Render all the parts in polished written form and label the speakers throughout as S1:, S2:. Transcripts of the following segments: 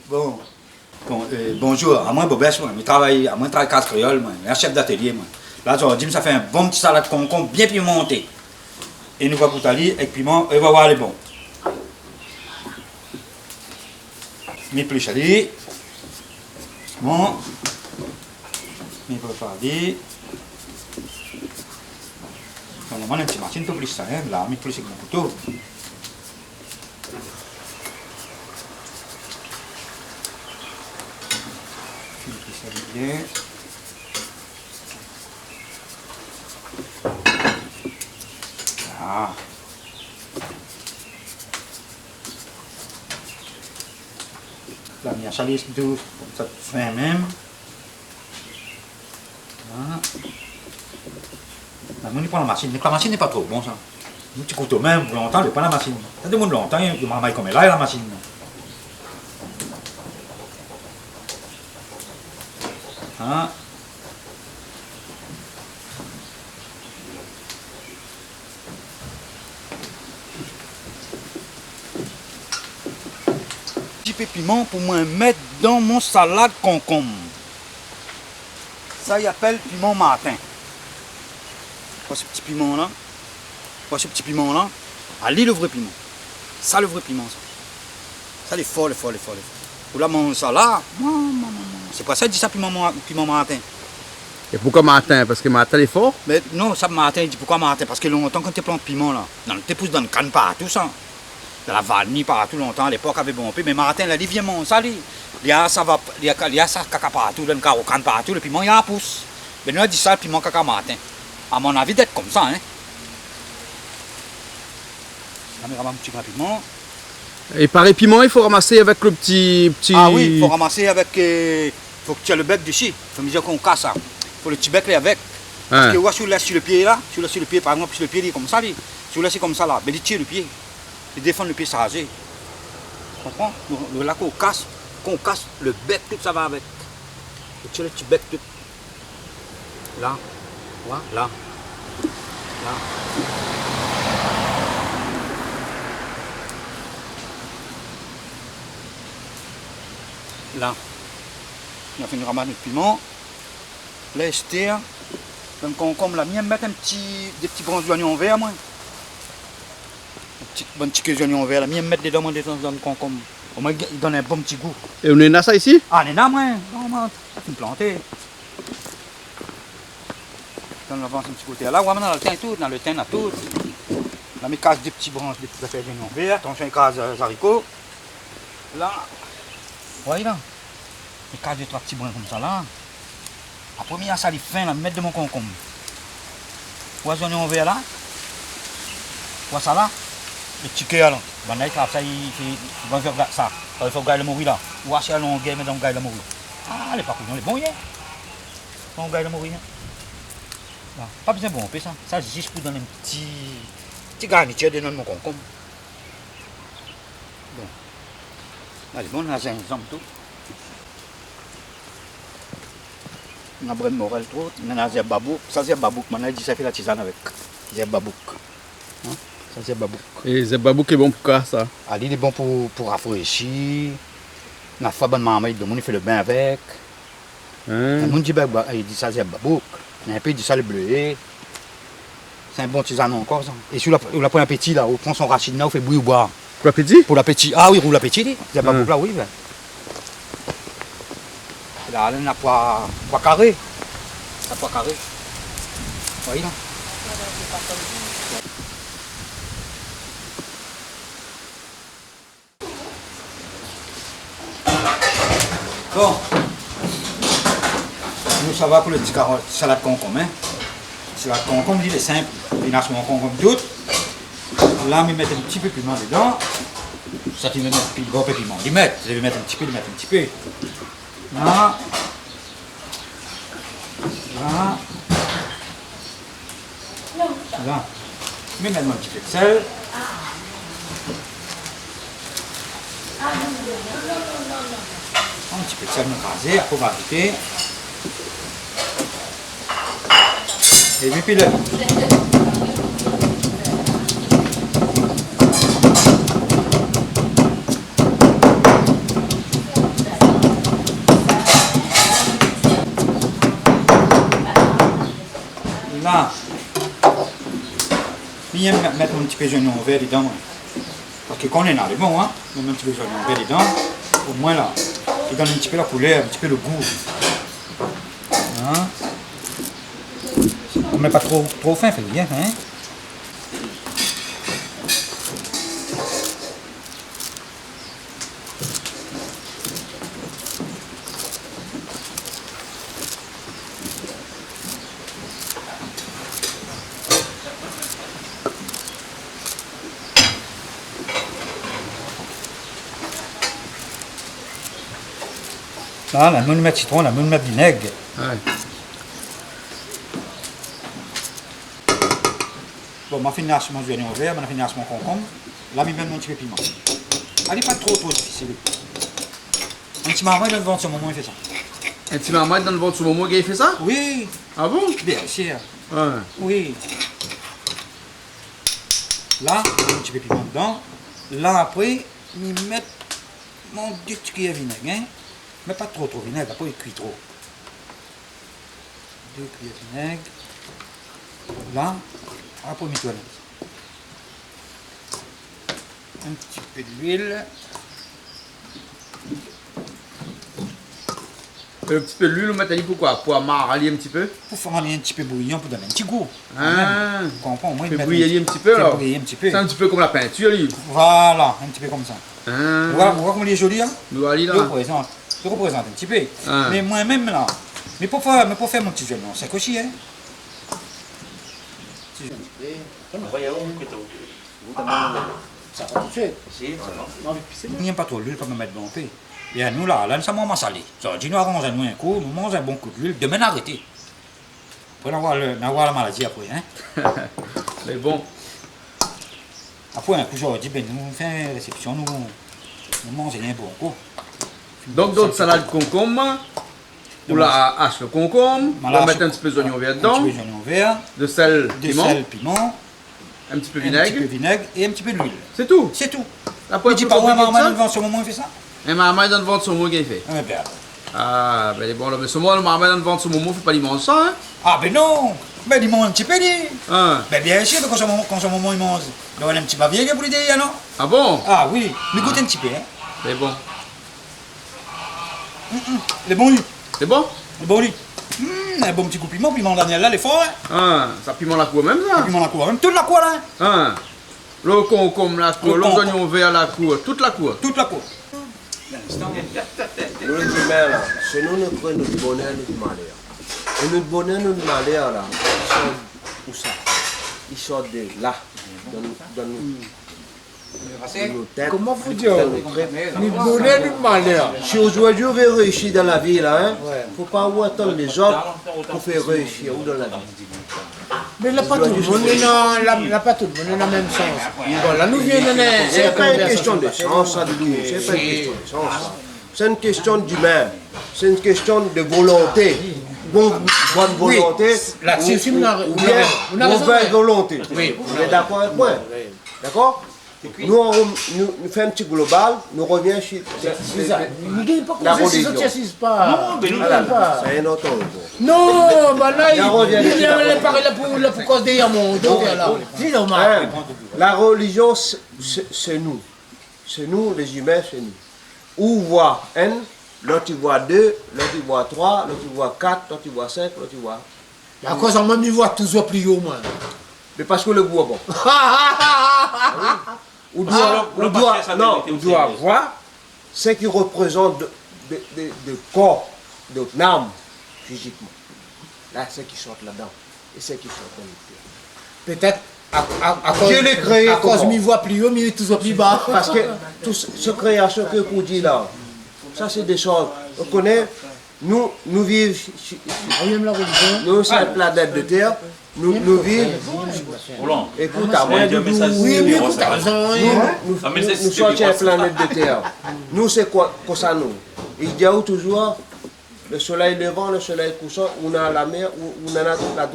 S1: Bon, bonjour, à moi Bobès, moi, je travaille à moi casse créole, moi, je suis chef d'atelier, moi. Là, aujourd'hui, ça fait un bon petit salade concombre bien pimenté. Et nous va pour aller avec piment, et va voir les bons. Mes plus chalés. Bon. Mes préparés. On a un petit machine tout plus ça, hein, là, mes plus avec mon couteau. Bien. Ah. La mienne chalisse douce, ça fait même. Ah. La prend la machine, la machine n'est pas trop bon ça. Un petit couteau même, pour longtemps, il pas la machine. Ça demande longtemps, il m'a comme là la machine. Ah. Petit peu piment pour moi mettre dans mon salade concombre. Ça y appelle piment martin. Quoi ce petit piment là? Quoi ce petit piment là? Allez le vrai piment. Ça le vrai piment ça. Ça il est fort, il est fort, il est fort. Pour la manger ça là, c'est pas ça dit ça piment martin.
S2: Et pourquoi Martin? Parce que Martin est fort?
S1: Mais non, ça Martin, il dit pourquoi Martin? Parce que longtemps quand tu plantes piment là, tu pousses dans le canne partout ça. Dans la vanille partout longtemps, à l'époque avait bon peu, mais Martin là, il vient mon ça il y a ça va, il y a ça caca partout, dans le canne partout, le piment il y a un pouce. Mais nous on dit ça le piment caca Martin. À mon avis d'être comme ça hein. Un petit piment.
S2: Et pareil piment, il faut ramasser avec le petit...
S1: Ah oui, il faut ramasser avec... faut que tu aies le bec dessus. Il faut me dire qu'on casse ça. Il faut le petit bec là avec. Parce que ouais, si tu laisses sur le pied là, si tu laisses sur le pied par exemple, si le pied est comme ça, si tu laisses comme ça là, mais il tire le pied. Il défend le pied sargé. Tu comprends? Là qu'on casse le bec, tout ça va avec. Tu tires le petit bec tout. Là. Voilà, là. Là. Là, on a fait une ramasse de piment. Là, esther. Même concombre, la mienne, mettre des petits bons oignons verts, moi. Bon petit oignons verts, la mienne, mettre dedans, moi, dans le concombre. Au moins, il donne un bon petit goût.
S2: Et on est là ça ici?
S1: Ah, on est là, moi. Non, moi, ça fait planter. On avance un petit côté là, on va dans le thym tout, dans le thym, tout. Là, on casse des petits branches, des petites affaires d'oignons verts. Attention, on casse des haricots. Là. Voyez là, je casse deux trois petits brins comme ça là. Après, il y a ça, les fins là, mettre de mon concombre. Vous voyez, on vert là. Vous voyez ça là. Le petit cœur là. Ben là, ça, il va faire ça. Il faut gagner le mourir là. Vous voyez, c'est un long mais donc gagner le mourir. Ah, les papillons, les bons, hein. On gagne le mourir. Pas besoin de bon, ça. Ça, c'est juste pour donner un petit garniture de mon concombre. Bon. Allez, bon, on a un exemple tout. On a brun morel tout. On a un babouk. Ça, c'est un babouk. On a dit ça fait la tisane avec. C'est un babouk. Hein? Ça, c'est un babouk.
S2: Et le babouk est bon pour quoi ça?
S1: Allez, il est bon pour rafraîchir. On a fait bonne marmaille, le monde fait le bain avec. Le monde dit ça, c'est un babouk. On a un peu dit ça, le bleuet. C'est un bon tisane encore ça. Et si on la prend un petit là, on prend son racine là, on fait bouillir ou boire.
S2: Pour l'appétit?
S1: Pour l'appétit. Ah oui, pour l'appétit. C'est pas pour là, oui. Là, on a pois carré. La pois carré. Oui, là. Bon. Nous, ça va pour le petit salade concombre. Hein. Salade concombre, il est simple. Il a son concombre tout. Là, on met un petit peu de piment dedans. Ça, tu veux mettre un gros peu de piment. Je vais mettre un petit peu, Là. Là. Là. Je vais mettre un petit peu de sel. Un petit peu de sel écrasé, après on va ajouter. Et puis le. bien mettre un petit peu de oignon vert dedans. Parce que quand on est là, c'est bon, hein. On met un petit peu de oignon vert dedans. Au moins là, il donne un petit peu la couleur, un petit peu le goût. Hein? On ne met pas trop fin, fais bien, hein? Là, la moule de citron, la moule de vinaigre.
S2: Ouais.
S1: Bon, ma finesse mon oignon vert, ma finesse mon concombre. Là, je mets même un petit peu de piment. Allez, pas trop difficile. Un petit maman, il a vendre sur moment, il fait ça.
S2: Un petit maman dans le ventre sur mon mot qui a fait ça?
S1: Oui,
S2: Ah bon?
S1: bien sûr.
S2: Ouais.
S1: Oui. Là, je mets un petit peu de piment dedans. Là, après, je mets mon 2 cuillères de vinaigre. Hein? Mais pas trop vinaigre, après il cuit trop. 2 cuillères de vinaigre. Là, après je mets un petit peu d'huile.
S2: Un petit peu de l'huile, on met pourquoi? Pour amarrer un petit peu?
S1: Pour faire un petit peu bouillon, pour donner un petit goût.
S2: Ah,
S1: Tu comprends? Moi,
S2: fait bouillir un petit peu alors?
S1: Bouillir un petit peu.
S2: C'est un petit peu comme la peinture, lui.
S1: Voilà, un petit peu comme ça.
S2: Ah,
S1: Vous voyez comment il est joli, hein?
S2: nous allons
S1: Je
S2: là.
S1: représente un petit peu.
S2: Ah.
S1: Mais moi-même là, mais pour faire mon petit oignon, c'est aussi, hein? Il n'y a pas trop d'huile pour me mettre bon pain. Bien, nous là, nous sommes salé. Ça dit, nous arrangeons un coup, nous mangeons un bon coup d'huile, demain arrêter. Pour avoir la maladie après, hein?
S2: Mais bon.
S1: Après, un coup, j'aurais dit, ben, nous faisons une réception, nous mangeons un bon coup.
S2: Donc, d'autres salades de concombre. Ou la hache le concombre. On va mettre un petit peu d'oignon vert dedans.
S1: Un petit peu d'oignon vert.
S2: De sel,
S1: De
S2: piment.
S1: sel, piment.
S2: Un petit peu
S1: Un petit peu
S2: vinaigre.
S1: de vinaigre et un petit peu d'huile.
S2: C'est tout.
S1: C'est tout.
S2: Après,
S1: Tu dis pas, ouais, maman, devant ce moment, il fait ça?
S2: un maman dans le ventre sur mon qui fait.
S1: Ah, mais bien.
S2: Ah, ben bon, là, mais ce moment, le maman dans le ventre sur mon mot, faut pas lui manger ça, hein?
S1: Ah, ben non! Ben, dis-moi un petit peu, dis!
S2: Hein?
S1: Ben, bien sûr, quand ce moment, il mange. Il y a un petit bavier pour l'idée, non?
S2: Ah bon?
S1: Ah, oui. Mais goûte un petit peu, hein?
S2: C'est bon.
S1: Le bon lit.
S2: C'est bon?
S1: Le bon lit. Un bon petit coup de piment Daniel, là, les forts, hein?
S2: Hein? Ça piment la cour même, ça?
S1: Piment la cour, même toute la cour, là, hein?
S2: Hein? Le concombre, la cour,
S1: Le
S2: les
S1: concombre.
S2: oignons verts, la cour, toute la cour.
S1: Toute la cour.
S3: Nous, les humains, là, c'est nous qui prenons notre bonheur, notre malheur. Et notre bonheur, notre malheur, là, ils sortent où ça? Ils sortent de là, dans nos têtes.
S4: Comment vous dire?
S3: Dans nos crêpes.
S4: Ni bonheur ni malheur.
S3: Si aujourd'hui on veut réussir dans la vie, là, hein, faut pas attendre les autres pour faire réussir ou dans la vie.
S4: Mais là, pas tout le monde est là, pas tout le monde est dans le même sens. Bon, là, nous venons de
S3: C'est pas une question de sens, ça, du tout. C'est pas une question de sens. C'est une question d'humain. C'est une question de volonté. Bonne volonté.
S4: là-dessus,
S3: ou
S4: si vous avez-
S3: ou
S4: vous
S3: bien
S4: avez- vous avez
S3: mauvaise
S4: raison.
S3: volonté.
S4: Oui.
S3: Vous êtes d'accord avec moi? D'accord? Nous faisons un petit global, nous revenons sur
S4: C'est ça. Ne gagne pas
S3: La
S4: comme ça, si
S3: religion.
S4: ça t'assise pas.
S5: mais nous,
S4: Ne gagne pas.
S3: c'est un autre niveau.
S4: Non, bah là, il
S3: revient
S4: il
S3: dessus,
S4: vient les parler là pour cause des mon dos, là. Dis donc,
S3: Hein, la religion, c'est nous. C'est nous, les humains, c'est nous. Où voit un, l'autre il voit 2, l'autre il voit 3, l'autre il voit 4, l'autre il voit 5, l'autre il voit...
S4: à cause en même niveau toujours plus haut, moi.
S3: Mais parce que le goût est bon. On
S5: le pasteur, ça doit être
S3: doit
S5: aussi.
S3: voir ce qui représente de corps, de âme, physiquement. Là, c'est qui sort là-dedans. Et c'est qui sort dans le cœur.
S4: Peut-être à cause,
S3: Dieu les créé
S4: à cause
S3: comment?
S4: m'y voit plus haut, mais il est toujours plus bas.
S3: Parce que tout ce création que vous dites là, ça c'est des choses. On connaît, nous vivons,
S4: Même la religion.
S3: nous sur la planète de Terre, nous vivons,
S5: Roland,
S3: écoute, à moi,
S5: c'est un message.
S4: Oui, mais écoute,
S5: ça va.
S3: nous
S5: Ah, mais c'est-
S3: sommes sur la planète de Terre. Nous, c'est quoi ça nous? Il y a où toujours le soleil levant, le soleil couchant, on a la mer, on en a la droite,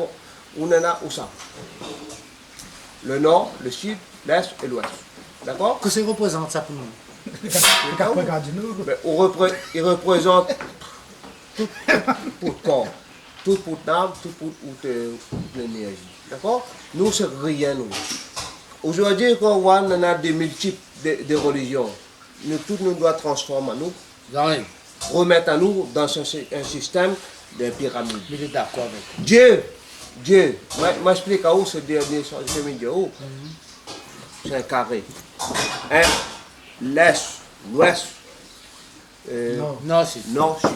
S3: on en a où ça? Le nord, le sud, l'est et l'ouest. D'accord?
S4: Que ça représente ça pour nous?
S3: Mais il représente tout pour le corps, tout pour l'âme, tout pour l'énergie. D'accord? Nous, c'est rien, nous. Aujourd'hui, quand on a des multiples de religions, nous tous nous doit transformer à nous,
S4: J'arrive.
S3: remettre à nous dans un système de pyramide.
S4: Il est d'accord avec.
S3: Dieu, moi explique à vous ce dernier semi-dieu, c'est un carré. L'est, l'ouest,
S4: Non, c'est.
S3: nord, sud.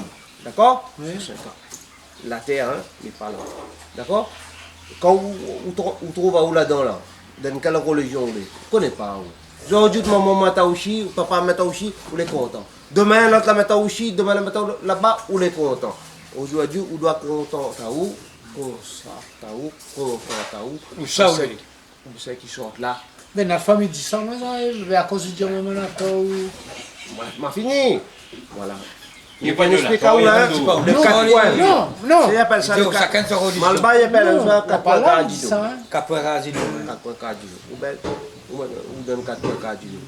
S3: D'accord?
S4: Oui.
S3: C'est un carré. La terre n'est pas là. D'accord? Quand vous trouvez où là-dedans, là, dans quelle religion vous ne connaissez pas où. Aujourd'hui, maman Mataouchi, papa Mataouchi, vous êtes content. Demain, l'autre la Mataouchi, demain la Mataouchi, là-bas, vous êtes content. Aujourd'hui, vous doit content à où?
S1: Où ça, oui.
S3: Vous savez qui sortent là.
S4: Mais la famille dit ça, mais à cause du Dieu, maman,
S3: M'a fini. Voilà.
S5: Il n'y a pas de
S3: explique
S5: là.
S3: à où là?
S1: Non,
S3: Le 4 points.
S4: non.
S3: C'est appelle ça le
S1: Chacun sa religion.
S3: Malba, il appelle ça 4 points
S4: Pas là, il dit
S3: cardinaux.
S4: ça. Hein.
S1: Capoeira, Zidou.
S3: 4 points cardinaux. Ou donne 4 points cardinaux.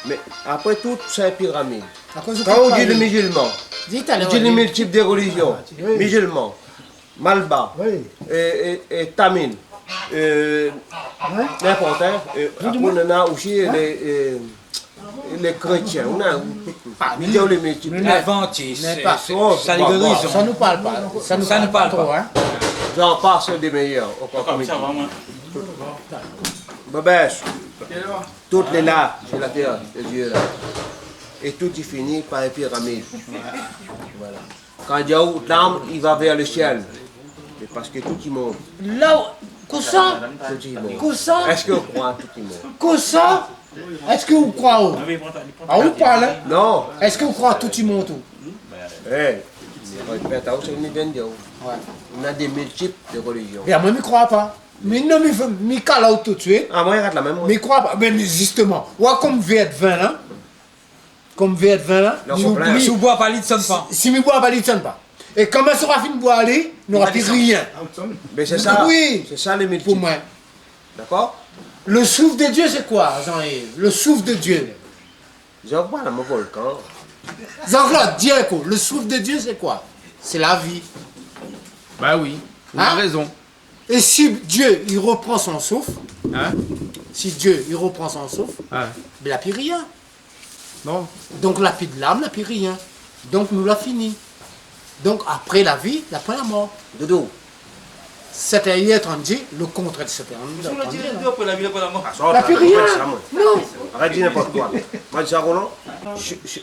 S3: Mais après tout, c'est pyramide.
S4: À cause du
S3: Quand on dit
S4: papa,
S3: le musulman,
S4: Dites
S3: on
S4: alors.
S3: dit les multiples de religions.
S4: Oui.
S3: Musulman, Malba,
S4: Oui.
S3: et Tamil, n'importe. Après, on a aussi les chrétiens. On a les multiples.
S1: Adventiste.
S4: Mais pas.
S1: Ça les guérit, ils
S4: Ça
S1: ont.
S4: nous parle pas. Ça nous parle pas trop, hein.
S3: J'en passe des meilleurs.
S5: Comme ça, vraiment.
S3: Babèche, toutes les là, sur la terre, les yeux là. Et tout est fini par une pyramide. Voilà. Quand il y a une l'âme, il va vers le ciel. C'est parce que tout y monte.
S4: Là, cousin,
S3: Tout y monte.
S4: cousin,
S3: Est-ce que vous croyez tout y monte?
S4: cousin. Est-ce que vous croyez où? Ah, où parle? Hein?
S3: Non.
S4: Est-ce que vous croyez tout y monte où?
S3: Eh, répète, c'est une idée. On a des multiples de religions.
S4: Bien, moi, je ne crois pas. Mais non, mais je cale tout de suite.
S3: Ah, moi, il rate la même.
S4: Mais je crois pas. Mais justement, ouais, comme V20 là. Comme V20 là.
S3: Non,
S4: je
S3: complet.
S4: oublie.
S1: Si vous boivez pas, il sonne pas.
S4: Si je bois pas, il ne sonne pas. Et quand on sera fini de boire aller, il n'y aura plus rien.
S3: Mais c'est ça.
S4: Oui.
S3: C'est ça les
S4: Pour
S3: multiples.
S4: moi.
S3: D'accord?
S4: Le souffle de Dieu, c'est quoi, Jean-Yves? Le souffle de Dieu.
S3: Je vois mon volcan.
S4: Jean-Claude, dis un coup. Le souffle de Dieu, c'est quoi? C'est la vie.
S2: Bah oui, vous avez
S4: Hein?
S2: raison.
S4: Et si Dieu, il reprend son souffle,
S2: Hein?
S4: si Dieu, il reprend son souffle,
S2: Ouais.
S4: il n'a plus rien.
S2: Non.
S4: Donc, la plus de l'âme, il n'a plus rien. Donc, nous l'a fini. Donc, après la vie, il après la mort.
S3: Dodo.
S4: C'était hier, on dit, le contraire de c'était.
S5: Après la vie, après la mort.
S4: Il n'a plus rien. Non.
S3: Arrête de dire n'importe quoi. Moi, je dis à Roland,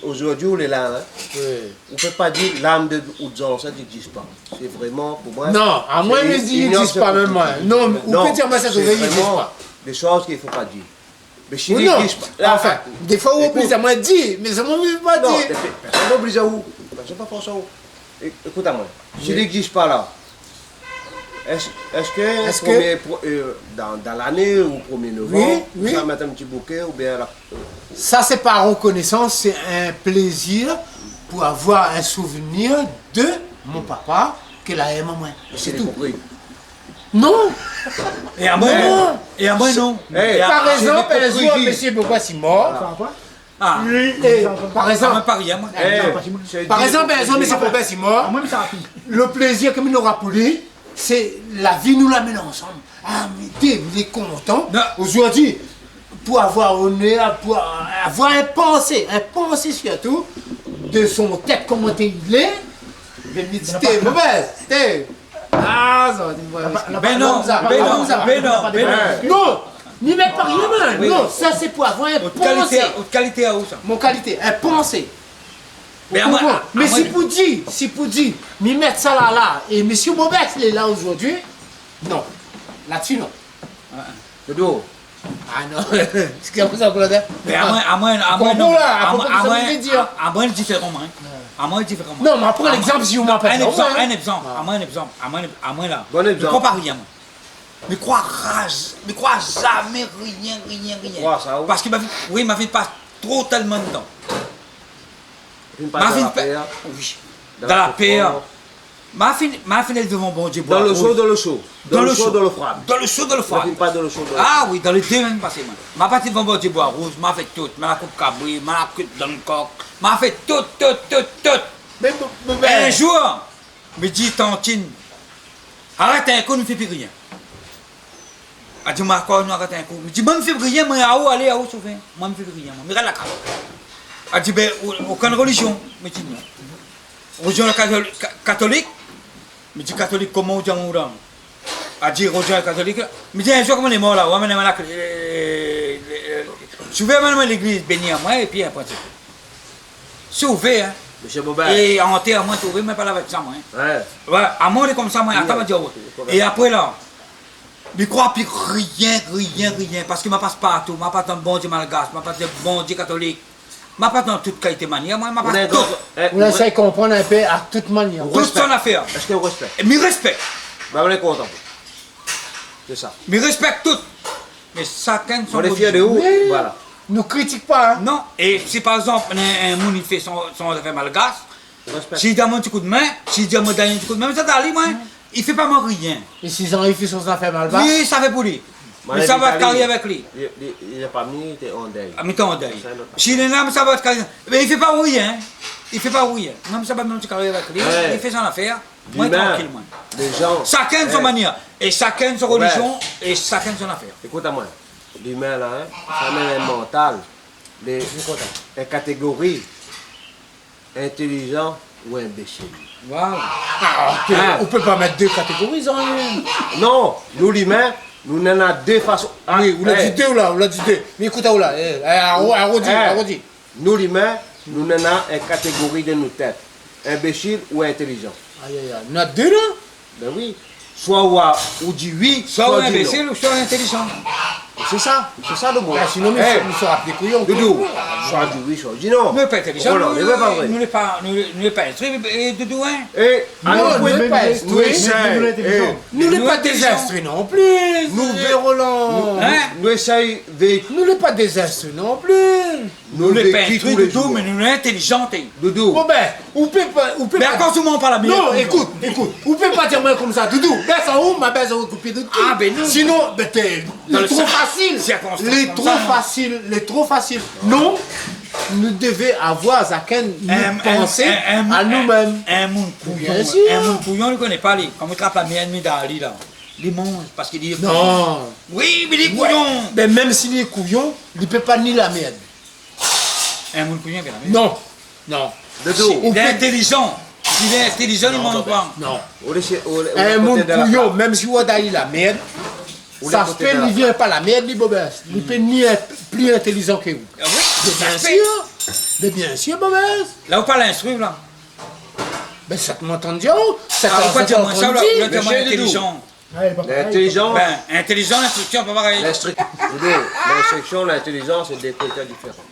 S3: aujourd'hui, on est là. Hein.
S4: Oui.
S3: On ne peut pas dire l'âme de Oudzan, ça n'existe pas. C'est vraiment, pour moi.
S4: Non, à moi, il n'existe pas même moi. Non, mais on peut dire, moi, ça
S3: c'est
S4: ne n'existe
S3: vraiment
S4: pas.
S3: des choses qu'il ne faut pas dire. Mais si
S4: Ou
S3: il
S4: non,
S3: n'existe pas.
S4: enfin, des fois, on peut dire, moi, dit, mais ça ne veut pas
S3: Non,
S4: dire.
S3: personne n'oblige à où. Personne pas force à où. Écoute à moi. S'il n'existe pas là, est-ce que dans l'année ou 1er novembre,
S4: Oui.
S3: ça mettre un petit bouquet ou bien là.
S4: Ça, c'est pas reconnaissance, c'est un plaisir pour avoir un souvenir de mon papa qu'il a aimé moi. C'est tout.
S3: compris.
S4: Non.
S1: Et à moi,
S4: Non.
S1: non. Et à moi, non.
S3: Hey,
S1: Et à-
S4: Par exemple,
S1: c'est
S4: un
S1: des
S4: jour,
S1: hypocrisies.
S4: monsieur pourquoi c'est mort.
S1: Ah,
S4: Et, par
S1: ça
S4: exemple,
S1: m'a pas rien, moi.
S4: par exemple, monsieur pourquoi c'est mort. Le plaisir que nous aura pour lui, c'est la vie nous l'amène ensemble. Ah, mais Dave, il est content.
S1: Non.
S4: Aujourd'hui, pour avoir honneur, pour avoir un pensée surtout, de son tête, comment il est, je me dis, t'es mauvaise, t'es. Ah, ça,
S1: Ben non, ben non, ben non, ben non.
S4: non, n'y mets pas rien, man. Non, ça c'est pour avoir un
S1: Haute
S4: pensée.
S1: qualité à où, ça?
S4: Mon qualité, un pensée.
S1: Mais à
S4: Vous
S1: moi,
S4: comprenez? Mais
S1: moi,
S4: si pour dire, m'y mettre ça là, et monsieur Maubert, il est là aujourd'hui, non. Là-dessus, non.
S3: Dodo.
S4: Ah non, c'est comme ça, Claude.
S1: Mais à moi,
S4: Bon,
S1: non.
S4: là,
S1: À moi,
S4: après, ça veut dire.
S1: à moi, différemment. À moi, différemment.
S4: Non, mais après l'exemple, si vous m'appelez.
S1: Un exemple, un exemple. À moi, un exemple. À moi, là.
S3: Bon exemple.
S1: Ne crois pas rien, moi. Ne crois jamais rien.
S3: Crois ça, oui.
S1: Parce que ma vie passe trop tellement de temps. Ma vie passe. Oui. Dans la paix. Ma fin est devant bon Dieu.
S3: Dans le chaud, dans le chaud.
S1: Dans le chaud,
S3: dans le froid.
S1: Dans le chaud, dans le froid.
S3: Pas dans le chaud, dans le
S1: Ah oui, dans les deux même passé, moi. Ma partie devant bon Dieu bois rouge, m'a fait tout. M'a la coupe cabri, m'a la coupe dans le coq. M'a fait tout.
S4: Mais,
S1: Un jour, me dit Tantine, arrête un coup, ne fais plus rien. A dit, moi, quoi, nous arrêtons un coup. Je dis, même février, moi, à où aller, à où sauver? Même février, moi, regarde la carte. A dit, ben, aucune religion. Mais dis, non. Religion catholique. Mais dis, catholique, comment on dit, a dit, religion catholique. Mais dis, un jour, comment on est mort là, on va mener la je vais mener l'église, bénir moi, et puis après, c'est ouvert, hein.
S3: Monsieur Bobert.
S1: Et en terre, moi, c'est ouvert, mais pas avec ça, moi.
S3: Ouais.
S1: Ouais, à moi, comme ça, moi, attends, dire. Et après, là, je crois plus rien, parce que je ne passe pas tout, je ne passe pas bon Dieu malgache, je ne passe pas bon Dieu catholique, je ne passe pas toute qualité manière, moi, je ne passe tout.
S4: On essaie de comprendre un peu à toute manière.
S1: Toute son affaire.
S3: Est-ce que vous respectez?
S1: Et je respecte.
S3: Ben, on est content. C'est ça.
S1: Je respecte tout. Mais chacun son
S3: On est fiers de vous.
S4: Oui.
S3: Voilà.
S4: Nous critique pas. Hein.
S1: Non, et si par exemple, un monde il fait son affaire malgache,
S3: On respecte.
S1: s'il donne un petit coup de main, s'il dit un petit coup de main, mais ça t'arrive, moi, il ne fait pas moi rien.
S4: Et s'ils ont fait son affaire mal bas.
S1: Lui, ça fait pour lui. Mais ça va te carrer avec lui.
S3: Il n'est pas mis, il est en deuil.
S1: Ah, mettons en deuil. S'il est là, mais ça va te carrer. Mais il ne fait pas rien. Il ne fait pas rien. Même ça va me carrer avec lui.
S3: Ouais.
S1: Il fait son affaire. Moi,
S3: L'humain,
S1: tranquille, moi.
S3: Les gens.
S1: Chacun son
S3: Ouais.
S1: manière. Et chacun son religion. Et chacun son affaire.
S3: Écoute à moi. L'humain là, hein, ça même un mental. Les catégories intelligent ou imbécile.
S1: Voilà.
S3: Hein?
S4: On peut pas mettre deux catégories en une.
S3: Non, nous l'humain, nous en avons deux façons.
S4: Oui, on l'a
S3: Eh,
S4: dit deux là, on l'a dit deux. Mais écoute, là, arrondis.
S3: Nous l'humain, nous en avons une catégorie de nos têtes. Imbécile ou intelligent.
S4: Aïe, aïe, aïe. On a deux là.
S3: Ben oui. Soit ou dit oui,
S1: Soit
S3: soit dit
S1: imbécile ou soit intelligent.
S3: non. C'est ça le mot.
S4: Ah, sinon, nous sommes appelés couillons.
S3: Doudou, soit dit oui, soit dit non.
S1: Nous ne pas intelligent.
S3: Voilà, mais c'est pas vrai.
S1: Nous ne pas instruits. Et Doudou, hein.
S3: Et
S4: Non,
S3: alors,
S4: nous
S3: oui,
S4: n'est pas
S3: nous
S4: instruits.
S3: essayons.
S4: Nous n'est
S1: Nous
S4: pas
S1: intelligents.
S4: des instruits non plus.
S3: Nous
S4: Roland.
S1: Hein?
S3: Nous essayons de
S4: Nous n'est pas des instruits non plus.
S1: Nous ne pas
S3: vécu
S1: instruits,
S3: tous les
S1: Doudou,
S3: jours.
S1: mais nous sommes intelligents.
S3: Doudou,
S4: Bon ben, on peut pas.
S1: Mais à cause du monde par la mienne.
S4: Non, écoute. On peut pas dire moi comme ça. Doudou, baisse en haut, ma baisse en haut, coupé de tout.
S1: Ah, ben non.
S4: Sinon, ben t'es
S1: Dans le
S4: trop facile.
S1: circonstance
S4: Les
S1: comme
S4: trop
S1: ça,
S4: facile. Les trop facile. Non, nous devons avoir chacun nous penser à nous-mêmes.
S1: Un monde couillon.
S4: Bien sûr.
S1: Un monde couillon, on ne connaît pas les. Comme il trappe la mienne, mais dans l'île, là. Il mange parce qu'il dit.
S4: Non.
S1: Oui, mais les couillons.
S4: Ben même s'il est couillon, il ne peut pas ni la merde.
S1: Un monde couillon, bien la mienne.
S4: Non.
S3: Doudou,
S1: Il est intelligent. S'il est intelligent, il ne mange pas.
S4: Non.
S3: un
S4: Un monde couillon, même si on a la merde, ça se fait, il ne vient pas la merde, il bobesse. Il peut ni être plus intelligent que vous.
S1: Ah oui,
S4: Mais bien
S1: ça se fait.
S4: sûr. Mais bien sûr, bobesse.
S1: Là, on parle instruire, là.
S4: Ben ça te m'entend dire. Ça
S1: Alors, pourquoi tu as
S4: t'entend
S1: ça, là,
S4: dire.
S1: là, tu es
S3: Monsieur
S1: intelligent.
S3: L'intelligence,
S1: Ben, intelligent, l'instruction, pas pareil.
S3: l'instruction, l'intelligence et des critères différents.